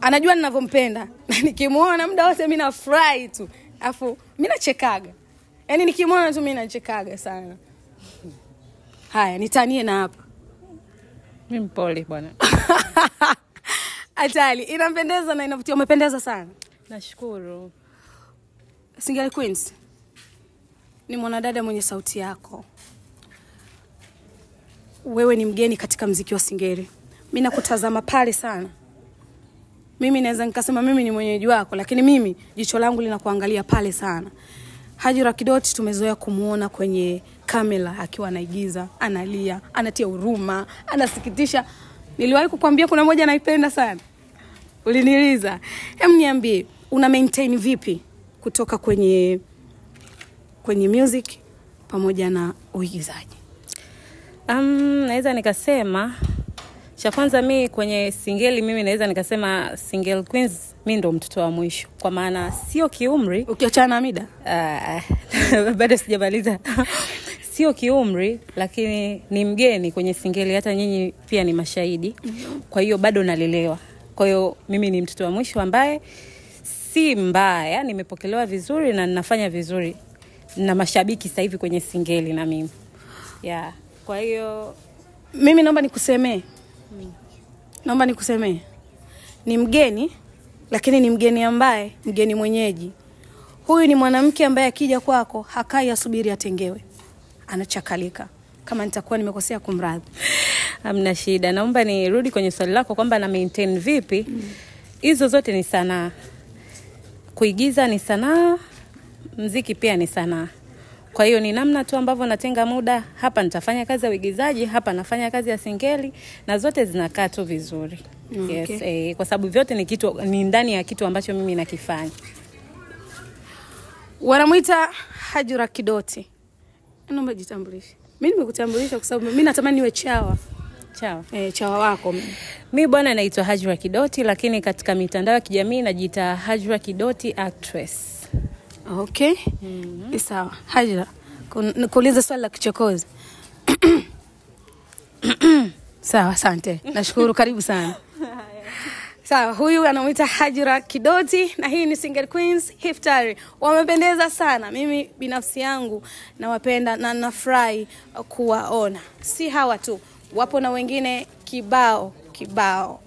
Anajua ninavyompenda. Nikimuona muda wote mimi nafurahi tu. Alafu mimi nachekaga. Yaani nikimuona tu mimi nachekaga sana. Haya, nitanie na hapa. Mimi mpole bwana. Atali, inampendeza na inavutia. Umependeza sana. Nashukuru. Single Queens. Ni mwanadada mwenye sauti yako. Wewe ni mgeni katika muziki wa Singeli. Mimi nakutazama pale sana. Mimi naweza nikasema mimi ni mwenyeji wako, lakini mimi jicho langu linakuangalia pale sana. Hajira Kidoti tumezoea kumuona kwenye kamera akiwa anaigiza, analia, anatia huruma, anasikitisha. Niliwahi kukwambia kuna moja naipenda sana. Uliniliza. Niambie, una maintain vipi kutoka kwenye music pamoja na uigizaji? Naweza nikasema cha kwanza mimi kwenye Singeli mimi naweza nikasema Single Queens mimi ndo mtoto wa mwisho, kwa maana sio kiumri ukiachana na Mida. Bado sijamaliza. Sio kiumri, lakini ni mgeni kwenye Singeli, hata nyinyi pia ni mashahidi. Kwa hiyo bado nalelewa. Kwa hiyo mimi ni mtoto wa mwisho ambaye si mbaya, nimepokelewa vizuri na ninafanya vizuri na mashabiki sasa hivi kwenye Singeli na mimi. Yeah. Kwa hiyo mimi naomba nikusemee. Naomba nikusemee. Ni mgeni, lakini ni mgeni ambaye mgeni mwenyeji. Huyu ni mwanamke ambaye akija kwako hakai asubiri atengewe. Anachakalika. Kama nitakuwa nimekosea kumradhi. Hamna shida. Naomba nirudi kwenye swali lako kwamba na maintain vipi. Hizo zote ni sanaa. Kuigiza ni sanaa, muziki pia ni sanaa. Kwa hiyo ni namna tu ambavyo natenga muda, hapa nitafanya kazi ya uigizaji, hapa nafanya kazi ya Singeli, na zote zinakaa tu vizuri. Okay. Yes, kwa sababu vyote ni ndani ya kitu ambacho mimi nakifanya. Wanamuita Hajira Kidoti. Naomba jitambulishe. Mimi nimekutambulisha kwa sababu mimi natamani niwe chawa. Chawa. Chawa wako. Mimi bwana naitwa Hajira Kidoti, lakini katika mitandao ya kijamii najiita Hajira Kidoti actress. Okay. Sawa. Hajira, kuuliza swali la kichokozi. Sawa, asante. Nashukuru, karibu sana. Sawa, huyu anamuita Hajira Kidoti na hii ni Single Queens Iftari. Wamependeza sana. Mimi binafsi yangu nawapenda na nafurahi kuwaona. Si hawa tu, wapo na wengine kibao.